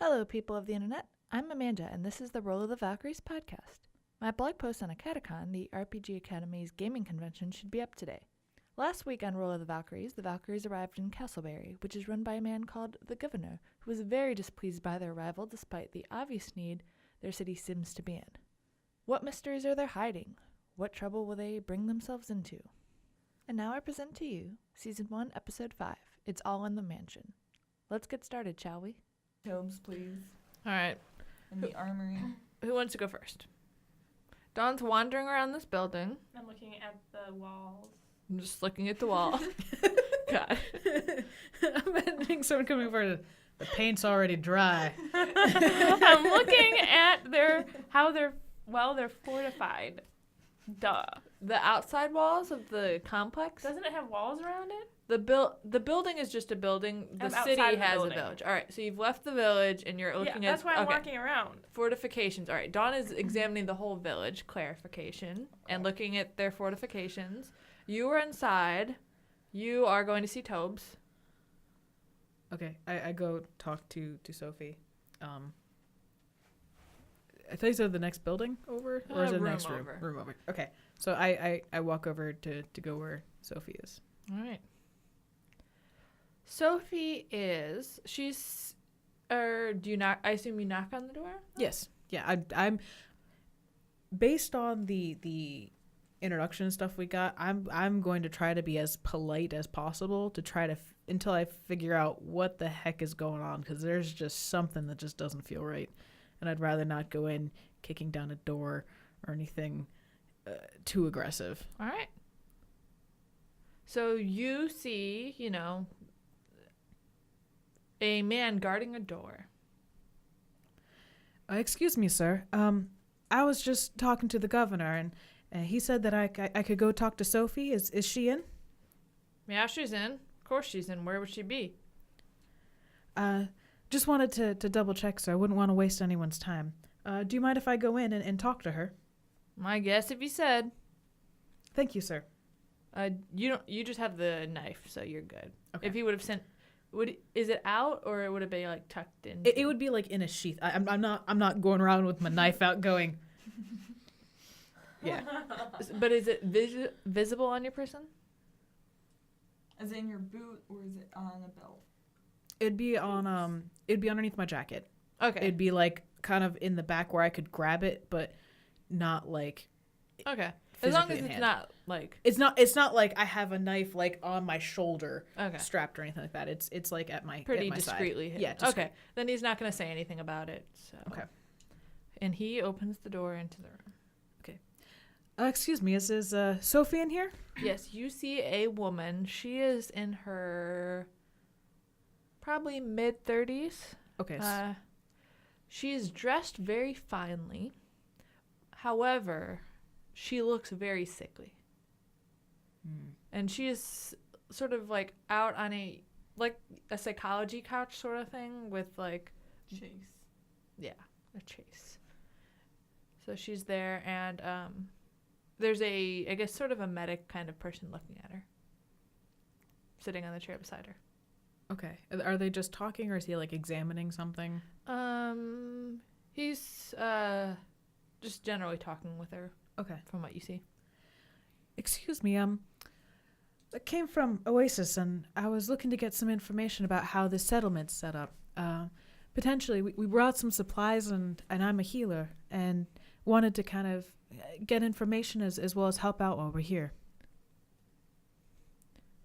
Hello, people of the internet. I'm Amanda, and this is the Roll of the Valkyries podcast. My blog post on Acadecon, the RPG Academy's gaming convention, should be up today. Last week on Roll of the Valkyries arrived in CastleBerry, which is run by a man called the Governor, who was very displeased by their arrival despite the obvious need their city seems to be in. What mysteries are they hiding? What trouble will they bring themselves into? And now I present to you Season 1, Episode 5. It's all in the mansion. Let's get started, shall we? Tobes, please. All right. In the armory. Who wants to go first? Dawn's wandering around this building. I'm looking at the walls. I'm just looking at the wall. God. I'm imagining someone coming over to, the paint's already dry. I'm looking at how they're fortified. Duh. The outside walls of the complex? Doesn't it have walls around it? The building is just a building. The I'm city outside the has building. a village. All right, so you've left the village and you're looking at... That's why I'm okay. walking around. Fortifications. All right, Dawn is examining the whole village, clarification, and looking at their fortifications. You are inside. You are going to see Tobes. Okay, I go talk to Sophie. I thought you said the next building over? Or is it the Room next room? over. Room over. Okay, so I walk over to go where Sophie is. All right. Sophie is... She's... do you knock... I assume you knock on the door? Yes. Yeah, I'm... Based on the introduction stuff we got, I'm going to try to be as polite as possible to try to... until I figure out what the heck is going on, because there's just something that just doesn't feel right. And I'd rather not go in kicking down a door or anything too aggressive. All right. So you see, a man guarding a door. Excuse me, sir. I was just talking to the governor, and he said that I could go talk to Sophie. Is she in? Yeah, she's in. Of course she's in. Where would she be? Just wanted to double check, sir. I wouldn't want to waste anyone's time. Do you mind if I go in and talk to her? My guess if you said. Thank you, sir. You just have the knife, so you're good. Okay. If he would have sent... Is it out, or it would have been, tucked in? It would be, in a sheath. I'm not going around with my knife out going... Yeah. But is it visible on your person? Is it in your boot or is it on a belt? It'd be underneath my jacket. Okay. It'd be, kind of in the back where I could grab it, but not, Okay. As long as in it's hand. not, It's not like I have a knife, on my shoulder Okay. strapped or anything like that. It's at my Pretty at my discreetly side. hidden. Yeah, discreet. Okay. Then he's not going to say anything about it, so. Okay. And he opens the door into the room. Excuse me, is Sophie in here? Yes, you see a woman. She is in her probably mid-30s. Okay. She is dressed very finely. However, she looks very sickly. And she is sort of out on a psychology couch sort of thing with Chase. Yeah, a chase. So she's there, and there's I guess sort of a medic kind of person looking at her, sitting on the chair beside her. Okay. Are they just talking, or is he examining something? He's just generally talking with her. Okay. From what you see. Excuse me, I came from Oasis, and I was looking to get some information about how the settlement's set up. Potentially, we brought some supplies, and I'm a healer, and wanted to kind of get information as well as help out while we're here.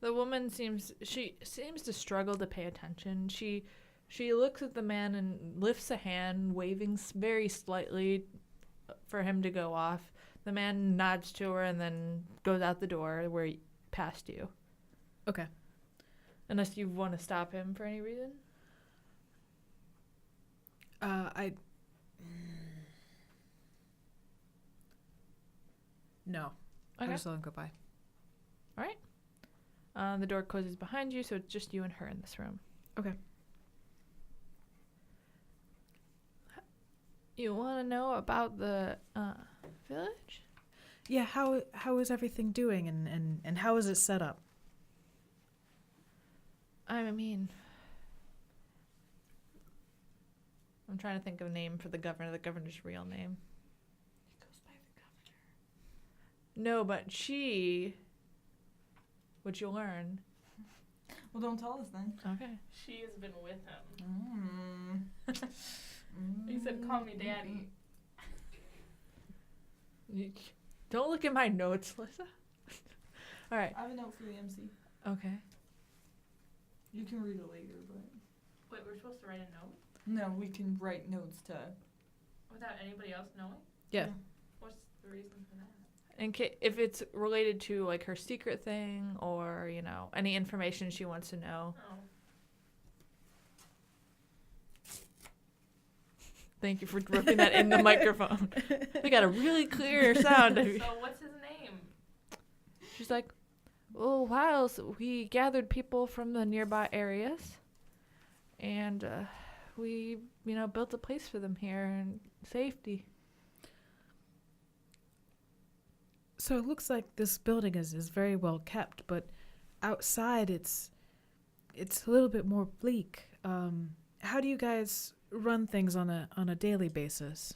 The woman seems to struggle to pay attention. She looks at the man and lifts a hand, waving very slightly for him to go off. The man nods to her and then goes out the door past you. Okay. Unless you want to stop him for any reason. No. Okay. I just let him go by. All right. The door closes behind you, so it's just you and her in this room. Okay. You want to know about the village? Yeah, how is everything doing, and how is it set up? I mean, I'm trying to think of a name for the governor's real name. It goes by the governor. No, but she, which you'll learn. Well, don't tell us then. Okay. She has been with him. He said, "Call me daddy." Don't look at my notes, Lisa. All right. I have a note for the MC. Okay. You can read it later, but Wait, we're supposed to write a note no, we can write notes to. without anybody else knowing? Yeah. What's the reason for that? If it's related to like her secret thing or any information she wants to know. Oh. Thank you for ripping that in the microphone. We got a really clear sound. So what's his name? She's like, "Oh, wow! So we gathered people from the nearby areas, and we, built a place for them here in safety." So it looks like this building is very well kept, but outside it's a little bit more bleak. How do you guys run things on a daily basis?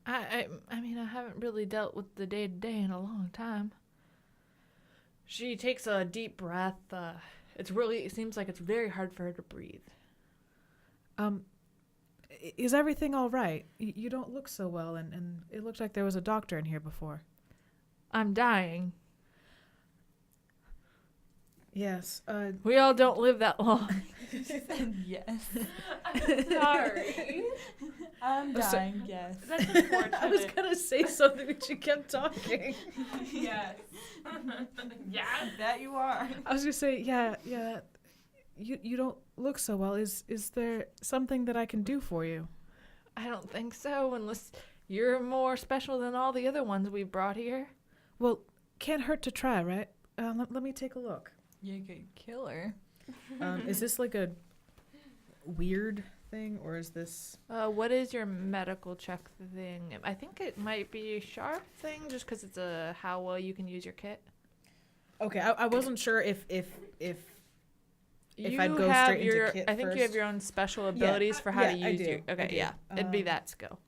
I mean, I haven't really dealt with the day-to-day in a long time. She takes a deep breath. It seems like it's very hard for her to breathe. Is everything all right? You don't look so well, and it looked like there was a doctor in here before. I'm dying. Yes. We all don't live that long. She said yes. I'm sorry. I'm Oh, so- dying. Yes. That's unfortunate. I was gonna say something, but you kept talking. Yes. Yeah. That you are. I was gonna say, yeah. You don't look so well. Is there something that I can do for you? I don't think so, unless you're more special than all the other ones we brought here. Well, can't hurt to try, right? Let me take a look. You could kill her. Is this like a weird thing, or is this? What is your medical check thing? I think it might be a sharp thing, just because it's how well you can use your kit. Okay, I wasn't sure if You I'd go have straight into your, kit I think you have first. your own special abilities for how to yeah, I use do, your. I Okay, do. yeah, it'd be that skill.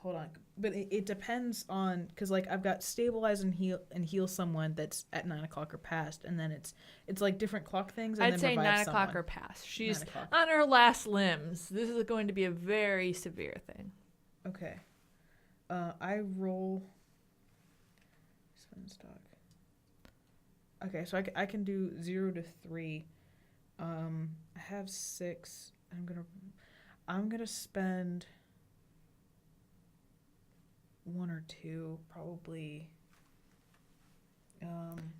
Hold on, but it depends on, because like I've got stabilize and heal someone that's at 9 o'clock or past, and then it's like different clock things. And I'd then say revive 9 o'clock someone. or past. She's 9 o'clock. on her last limbs. This is going to be a very severe thing. Okay. I roll. Spin stock. Okay, so I can do 0 to 3. I have 6. I'm gonna spend 1 or 2 probably.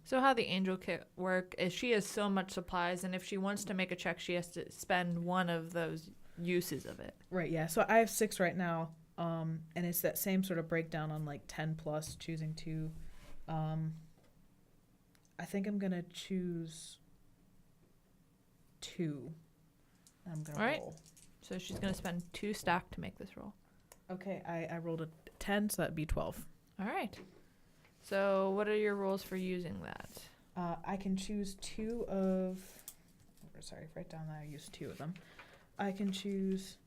So how the angel kit work is she has so much supplies, and if she wants to make a check, she has to spend one of those uses of it. Right. Yeah. So I have 6 right now. And it's that same sort of breakdown on like 10 plus choosing 2. I think I'm gonna choose 2. I'm gonna All right. roll. So she's going to spend 2 stock to make this roll. Okay, I rolled a 10, so that'd be 12. All right. So what are your rules for using that? I can choose 2 of. Sorry, write down that I used 2 of them. I can choose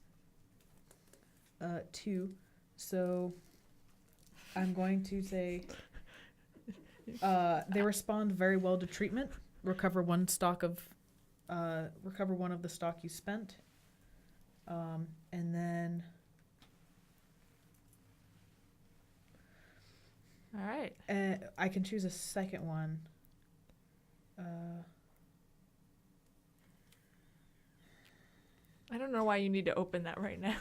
2. So I'm going to say they respond very well to treatment. Recover 1 of the stock you spent. And then All right. I can choose a second one. I don't know why you need to open that right now.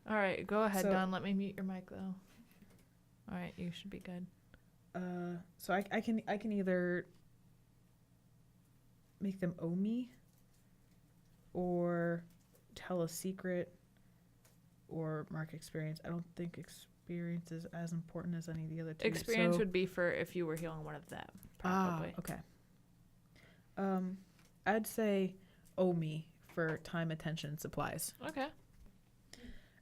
All right, go ahead, So- Dawn. Let me mute your mic, though. All right, you should be good. So I can either make them owe me, or tell a secret, or mark experience. I don't think experience is as important as any of the other 2. Experience so, would be for if you were healing one of them, probably. okay. I'd say owe me for time, attention, and supplies. Okay.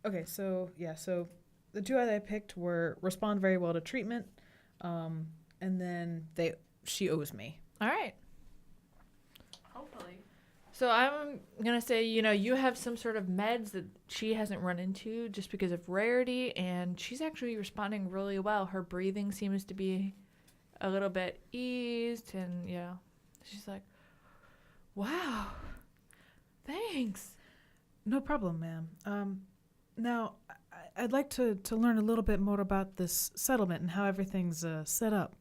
Okay, so yeah, so the 2 that I picked were respond very well to treatment, and then she owes me. All right. Hopefully. So I'm going to say, you have some sort of meds that she hasn't run into just because of rarity, and she's actually responding really well. Her breathing seems to be a little bit eased, and, she's like, wow, thanks. No problem, ma'am. Now, I'd like to learn a little bit more about this settlement and how everything's set up.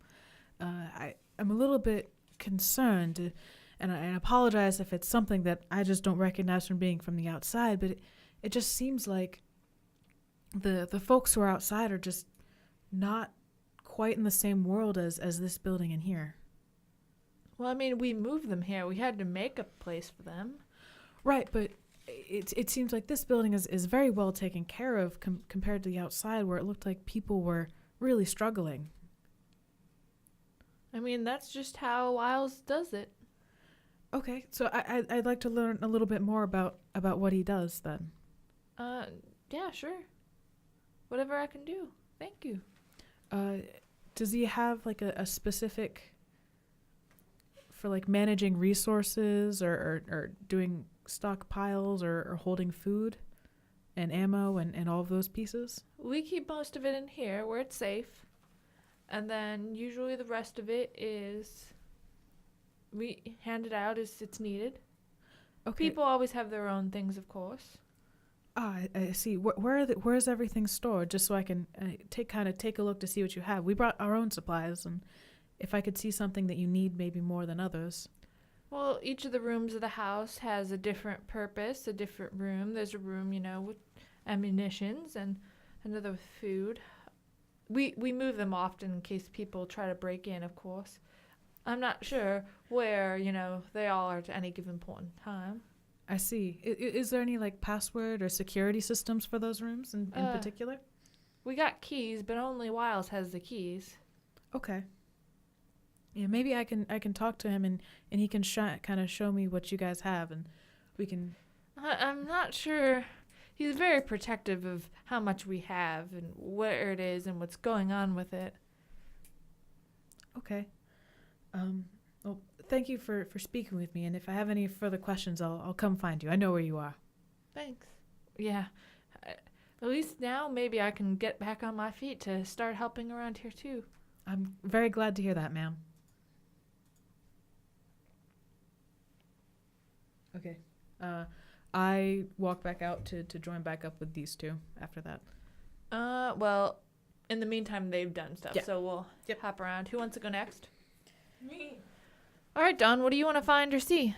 I'm a little bit concerned, and I apologize if it's something that I just don't recognize from being from the outside, but it just seems like the folks who are outside are just not quite in the same world as this building in here. Well, I mean, we moved them here. We had to make a place for them. Right, but it seems like this building is very well taken care of compared to the outside, where it looked like people were really struggling. I mean, that's just how Wiles does it. Okay, so I'd like to learn a little bit more about what he does then. Yeah, sure. Whatever I can do. Thank you. Does he have like a specific for like managing resources or doing stockpiles or holding food and ammo and all of those pieces? We keep most of it in here where it's safe. And then usually the rest of it is we hand it out as it's needed. Okay. People always have their own things, of course. I see. Where's everything stored? Just so I can take a look to see what you have. We brought our own supplies, and if I could see something that you need maybe more than others. Well, each of the rooms of the house has a different purpose, a different room. There's a room, with ammunitions and another with food. We move them often in case people try to break in, of course. I'm not sure where, they all are at any given point in time. I see. Is there any like password or security systems for those rooms in particular? We got keys, but only Wiles has the keys. Okay. Yeah, maybe I can talk to him and he can kind of show me what you guys have, and we can. I'm not sure. He's very protective of how much we have and where it is and what's going on with it. Okay. Well, thank you for speaking with me, and if I have any further questions, I'll come find you. I know where you are. Thanks. Yeah. At least now maybe I can get back on my feet to start helping around here too. I'm very glad to hear that, ma'am. Okay. I walk back out to join back up with these two after that. Well, in the meantime, they've done stuff, Yeah. so we'll hop around. Who wants to go next? Me. All right, Dawn, what do you want to find or see?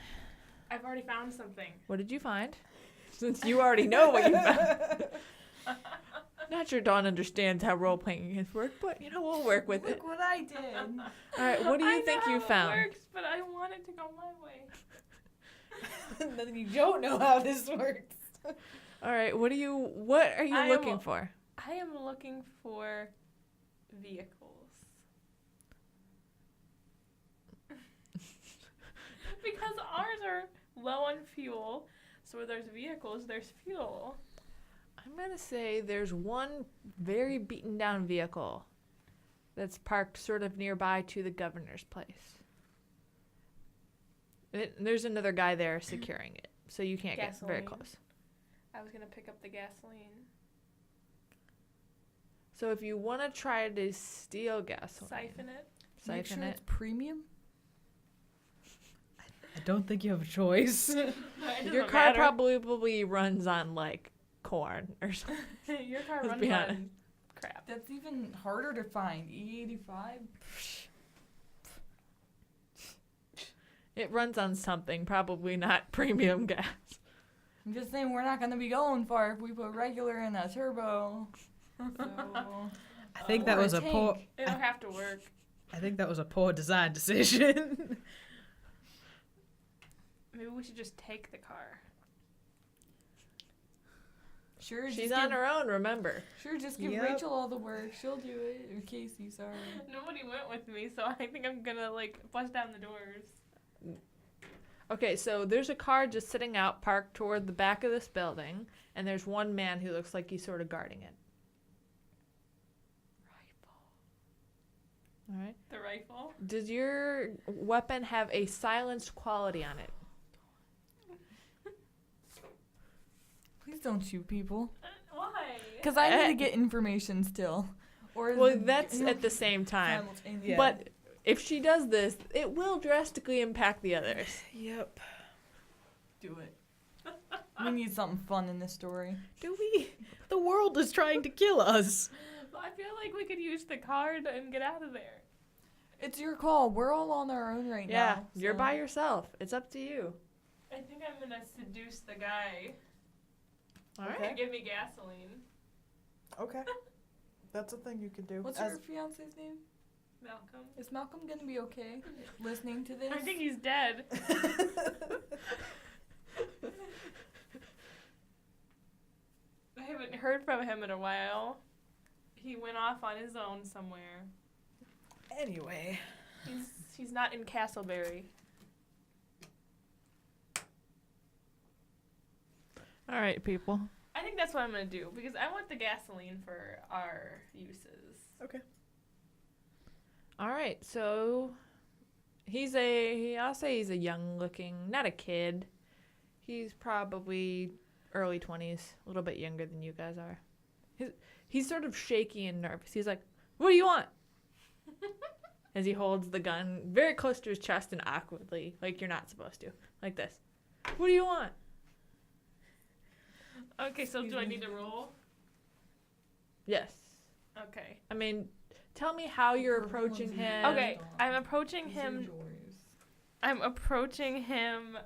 I've already found something. What did you find? Since you already know what you found. Not sure Dawn understands how role-playing games work, but, we'll work with it. Look what I did. All right, what do you think you found? It works, but I want it to go my way. Then you don't know how this works. All right, what are you looking for? I am looking for vehicles. Because ours are low on fuel, so where there's vehicles, there's fuel. I'm going to say there's one very beaten down vehicle that's parked sort of nearby to the governor's place. There's another guy there securing it, so you can't get very Gasoline. close. I was going to pick up the gasoline. So if you want to try to steal gasoline, Siphon it. Make sure it. it's premium. I don't think you have a choice. Your car probably runs on like corn or something. Your car Let's runs be on honest. crap. That's even harder to find. E85. It runs on something, probably not premium gas. I'm just saying we're not going to be going far if we put regular in a turbo. So, I think that or was a poor. tank. It'll have to work. I think that was a poor design decision. Maybe we should just take the car. Sure, She's just on give, her own, remember. Sure, just give Yep. Rachel all the work. She'll do it. Or Casey, sorry. Nobody went with me, so I think I'm gonna bust down the doors. Okay, so there's a car just sitting out parked toward the back of this building, and there's one man who looks like he's sort of guarding it. Rifle. All right. The rifle. Does your weapon have a silenced quality on it? don't shoot people. Why? Because I need to get information still. Or Well, that's at the same time. simultaneous. But if she does this, it will drastically impact the others. Yep. Do it. We need something fun in this story. Do we? The world is trying to kill us. Well, I feel like we could use the card and get out of there. It's your call. We're all on our own right Yeah, now. you're so- by yourself. It's up to you. I think I'm gonna seduce the guy All to right. give me gasoline. Okay. That's a thing you could do. What's your fiance's name? Malcolm. Is Malcolm gonna be okay listening to this? I think he's dead. I haven't heard from him in a while. He went off on his own somewhere. Anyway. He's not in CastleBerry. All right, people. I think that's what I'm gonna do because I want the gasoline for our uses. Okay. All right, so I'll say he's a young looking, not a kid. He's probably early 20s, a little bit younger than you guys are. He's sort of shaky and nervous. He's like, "What do you want?" As he holds the gun very close to his chest and awkwardly, like you're not supposed to, like this. "What do you want?" Okay, so do I need to roll? Yes. Okay. I mean, tell me how you're approaching him. Okay, I'm approaching him. I'm approaching him.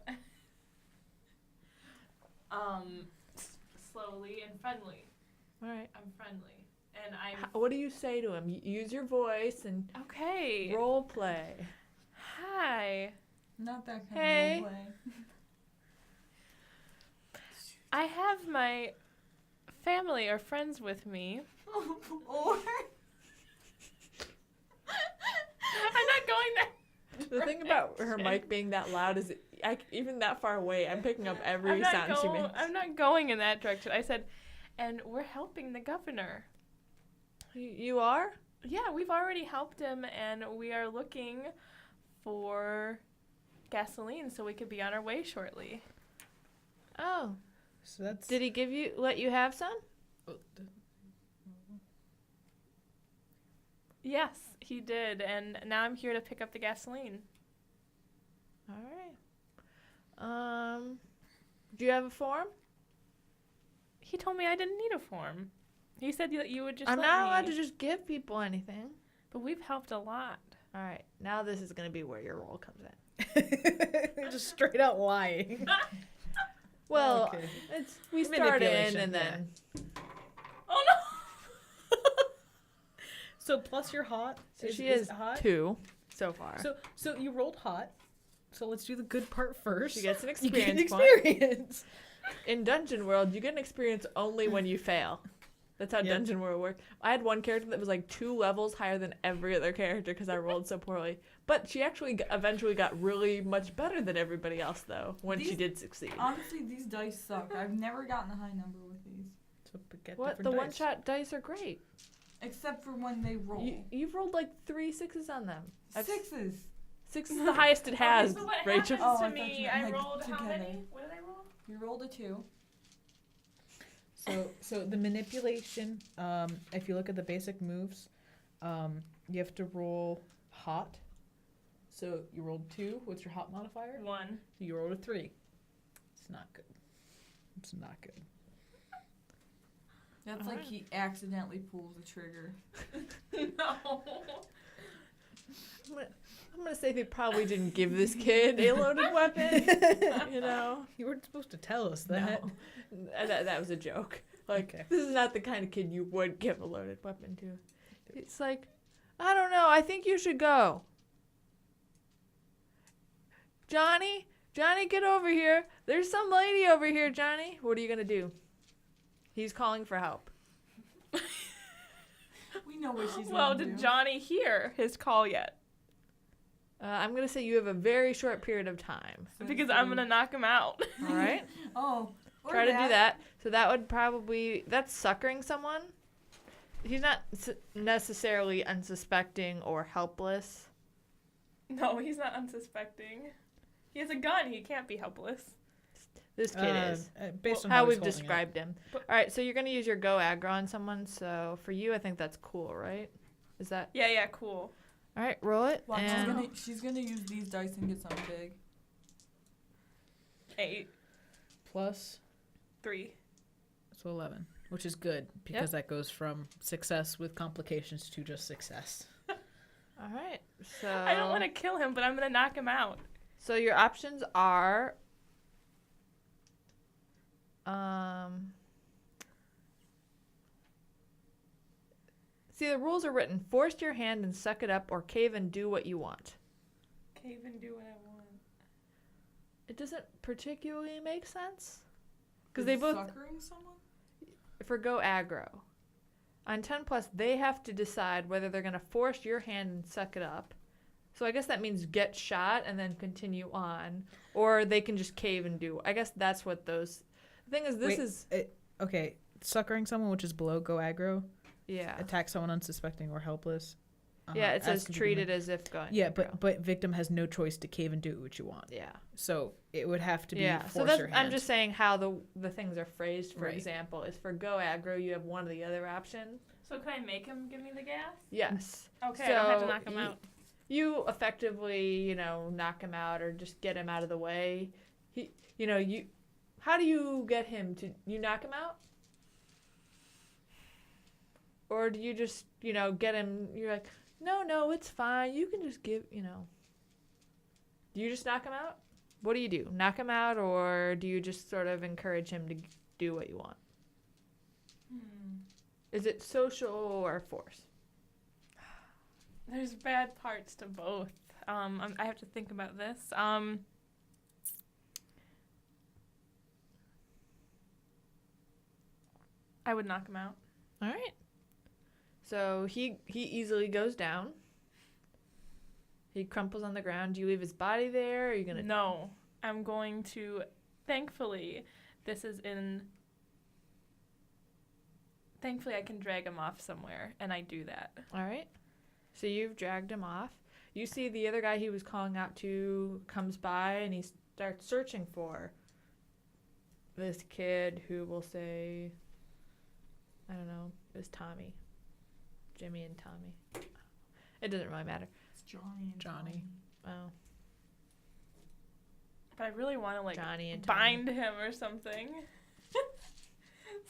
Slowly and friendly. All right. I'm friendly, and I'm What do you say to him? Use your voice and okay. role play. Hi. Not that kind Hey. of play. I have my family or friends with me. Or I'm not going there. The thing about her mic being that loud is even that far away, I'm picking up every sound she makes. I'm not going in that direction. I said, and we're helping the governor. You are? Yeah, we've already helped him, and we are looking for gasoline so we could be on our way shortly. Oh. So that's. Did he let you have some? Yes, he did, and now I'm here to pick up the gasoline. All right. Do you have a form? He told me I didn't need a form. He said that you would just I'm let not me. allowed to just give people anything. But we've helped a lot. All right. Now this is going to be where your role comes in. Just straight out lying. Well, Okay. we start in Manipulation, and then. Oh no! So plus you're hot. So she is hot. 2 so far. So you rolled hot. So let's do the good part first. She gets an You get experience an point. experience. In Dungeon World, you get an experience only when you fail. That's how Yep. Dungeon World works. I had one character that was like 2 levels higher than every other character because I rolled so poorly. But she actually eventually got really much better than everybody else, though, when she These- did succeed. honestly, these dice suck. I've never gotten a high number with these, So get What? The different dice. one-shot dice are great. except for when they roll. You've rolled like 3 6s on them. Sixes. 6 is the highest it has, Okay, so what Rachel. happens Oh, I to thought me? you I meant, like, rolled how together. many? What did I roll? You rolled a 2. So the manipulation, if you look at the basic moves, you have to roll hot. So you rolled 2. What's your hot modifier? 1. So you rolled a 3. It's not good. It's not good. That's like he accidentally pulls the trigger. No. I'm gonna say they probably didn't give this kid a loaded weapon. You know, You weren't supposed to tell us that. no, that was a joke. Like, Okay. this is not the kind of kid you would give a loaded weapon to. It's like, I don't know. I think you should go. Johnny, get over here. There's some lady over here, Johnny. What are you gonna do? He's calling for help. We know what she's Well, gonna did do. Johnny hear his call yet? I'm gonna say you have a very short period of time. Because I'm gonna knock him out. All right. Oh. or Try to do that. So that would probably that's suckering someone. He's not necessarily unsuspecting or helpless. No, he's not unsuspecting. He has a gun. He can't be helpless. This kid is. Based on How he's we've holding it. described him. But- All right, so you're going to use your go aggro on someone. So for you, I think that's cool, right? Is that? Yeah, cool. All right, roll it. Well, and she's gonna use these dice and get something big. 8, Plus, 3. so 11, which is good because that goes from success with complications to just success. all right. So I don't want to kill him, but I'm going to knock him out. So your options are see, the rules are written: force your hand and suck it up, or cave and do what you want. Cave and do what I want. It doesn't particularly make sense because they both Suckering someone? for go aggro. On 10 plus, they have to decide whether they're going to force your hand and suck it up. So I guess that means get shot and then continue on, or they can just cave and do. I guess that's what those. The thing is, this is Okay, suckering someone, which is below go aggro, yeah, attack someone unsuspecting or helpless. yeah. It says ask if you treat can- it as if going. Yeah, aggro. but victim has no choice to cave and do what you want. yeah, So it would have to be yeah. force So that's your hand. I'm just saying how the things are phrased. For Right. example, is for go aggro, you have one of the other options. So can I make him give me the gas? Yes. Okay, I don't have to So knock him out. You effectively, knock him out or just get him out of the way. How do you get him to, you knock him out? Or do you just, get him, you're like, no, it's fine. You can just give, Do you just knock him out? What do you do? Knock him out, or do you just sort of encourage him to do what you want? Is it social or force? There's bad parts to both. I have to think about this. I would knock him out. All right. So he easily goes down. He crumples on the ground. Do you leave his body there? Or are you gonna? No, I'm going to. Thankfully, Thankfully, I can drag him off somewhere, and I do that. All right. So you've dragged him off. You see the other guy he was calling out to comes by, and he starts searching for this kid who will say, I don't know, is Tommy. Jimmy and Tommy. It doesn't really matter. It's Johnny and Johnny. Oh, But I really want to Johnny and Tommy. bind him or something,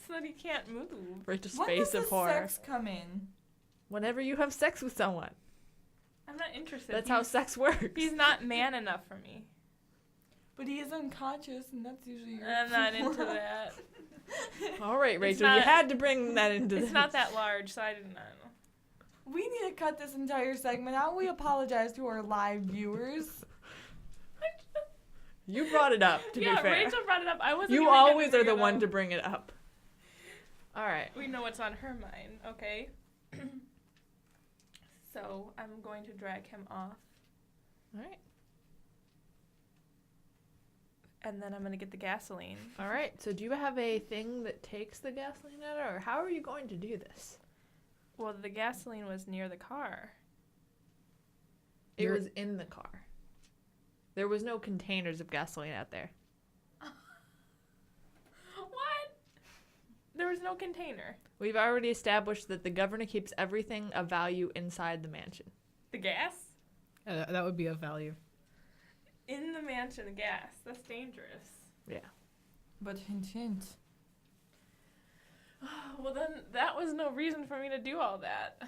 so that he can't move. Rachel's When face does of the horror. sex come in? Whenever you have sex with someone. I'm not interested. That's how sex works. He's not man enough for me. But he is unconscious, and that's usually your I'm not into that. All right, It's Rachel, you not- had to bring that into this. It's not that large, so I didn't know. We need to cut this entire segment out. We apologize to our live viewers. You brought it up, to be fair. Rachel brought it up. I wasn't. You even gonna always are bring the it one up. to bring it up. All right. We know what's on her mind, okay? So I'm going to drag him off, All right. and then I'm going to get the gasoline. All right. So do you have a thing that takes the gasoline out, or how are you going to do this? Well, the gasoline was near the car. It You're- was in the car. There was no containers of gasoline out there. What? There was no container. We've already established that the governor keeps everything of value inside the mansion. The gas? That would be of value. In the mansion, the gas. That's dangerous. But hint, hint. Well, then that was no reason for me to do all that.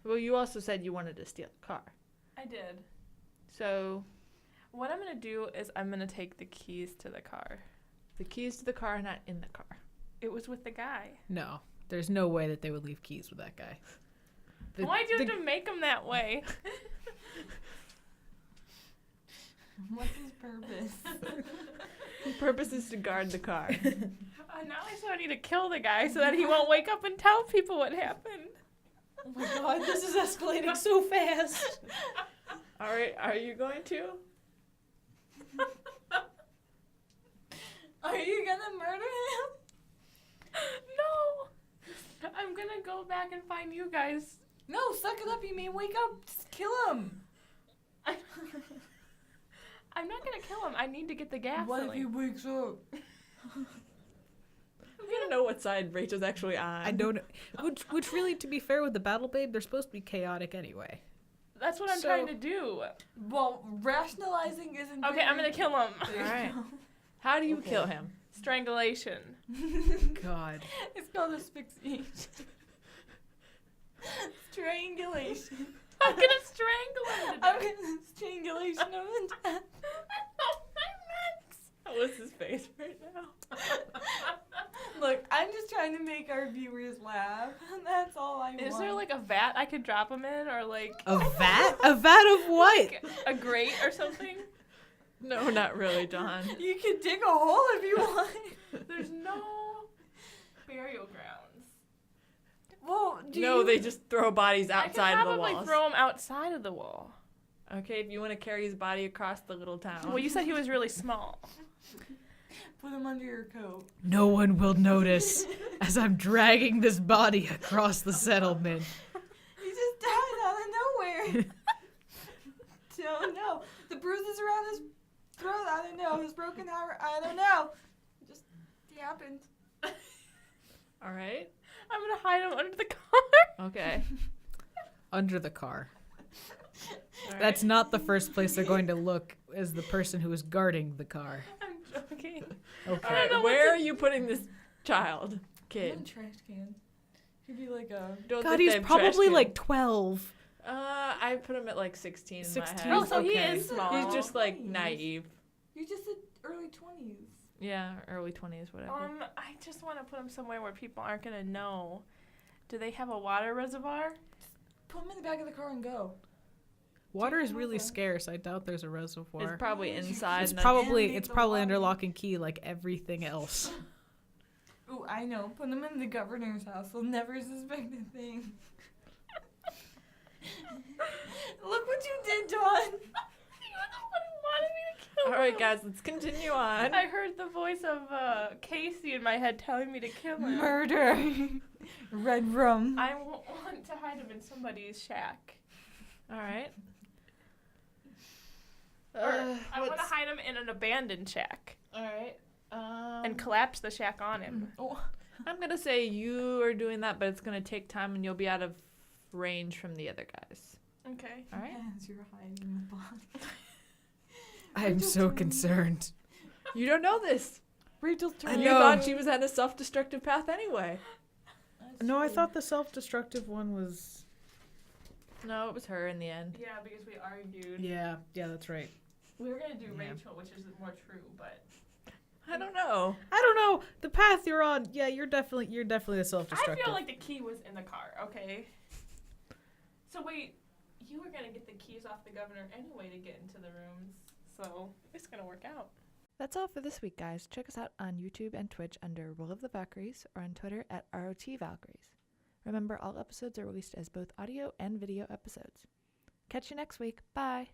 Well, you also said you wanted to steal the car. I did. So What I'm going to do is I'm going to take the keys to the car. the keys to the car are not in the car. It was with the guy. No, there's no way that they would leave keys with that guy. Why'd you have to make him that way? What's his purpose? The purpose is to guard the car. Now I sort of need to kill the guy so that he won't wake up and tell people what happened. Oh my god, this is escalating so fast. All right. Are you going to? Are you gonna murder him? No! I'm gonna go back and find you guys. No, suck it up, you mean wake up. Just kill him. I I'm not gonna kill him. I need to get the What if he gasoline. wakes up? We don't know what side Rachel's actually on. I don't know. Which really, to be fair with the Battle Babe, they're supposed to be chaotic anyway. That's what I'm So- trying to do. Well, rationalizing isn't. Okay, I'm gonna kill him. There you Alright. go. How do you Okay. kill him? Strangulation. God. It's called asphyxiation. Strangulation. I'm gonna strangle him. To I'm death. gonna strangulation him to death. What's his face right now? Look, I'm just trying to make our viewers laugh. That's all I want. Is there like a vat I could drop him in, or like A vat? A vat of what? like a grate or something? No, not really, Dawn. You can dig a hole if you want. There's no burial grounds. Well, No, they just throw bodies outside I of could the probably walls. throw him outside of the wall. Okay, if you want to carry his body across the little town. Well, you said he was really small. put him under your coat. No one will notice as I'm dragging this body across the settlement. He just died out of nowhere. Don't know. The bruises around his throat, I don't know. His broken heart, I don't know. Just happened. All right. I'm gonna hide him under the car. Okay. Under the car. All right. That's not the first place they're going to look as the person who is guarding the car. I'm joking. Okay. All right. know Where what are you putting this child, In a kid? trash can. Could be like a. Don't God, think he's they have trash probably cans. like 12. I put him at like 16 in my 16? head. Oh, so he Okay. is small. He's just like 20s. naive. You just said early 20s. Yeah, early 20s, whatever. I just want to put him somewhere where people aren't gonna know. Do they have a water reservoir? Put him in the back of the car and go. Water is him really over. scarce. I doubt there's a reservoir. It's probably inside. It's and then- probably And it's the probably water. under lock and key like everything else. Ooh, I know. Put him in the governor's house. They'll never suspect a thing. Look what you did, Dawn. You're the one who wanted me to kill All right, him. guys, let's continue on. I heard the voice of Casey in my head telling me to kill him. Murder. Red rum. I want to hide him in somebody's shack. All right. Or I want to what's- hide him in an abandoned shack All right. and collapse the shack on him. Oh, I'm gonna say you are doing that, but it's gonna take time, and you'll be out of range from the other guys. Okay. All right. yes, you're hiding the body. I'm so concerned. You don't know this. Rachel's I And turn. you know. thought she was on a self-destructive path anyway. That's No, I true. thought the self-destructive one was. No, it was her in the end. Yeah, because we argued. Yeah, that's right. We were gonna do Yeah. Rachel, which is more true, but I don't know. I don't know the path you're on. Yeah, you're definitely the I self-destructive. feel like the key was in the car. Okay. So wait, you were gonna get the keys off the governor anyway to get into the rooms, so it's gonna work out. That's all for this week, guys. Check us out on YouTube and Twitch under Roll of the Valkyries or on Twitter at RotV Valkyries. Remember, all episodes are released as both audio and video episodes. Catch you next week. Bye.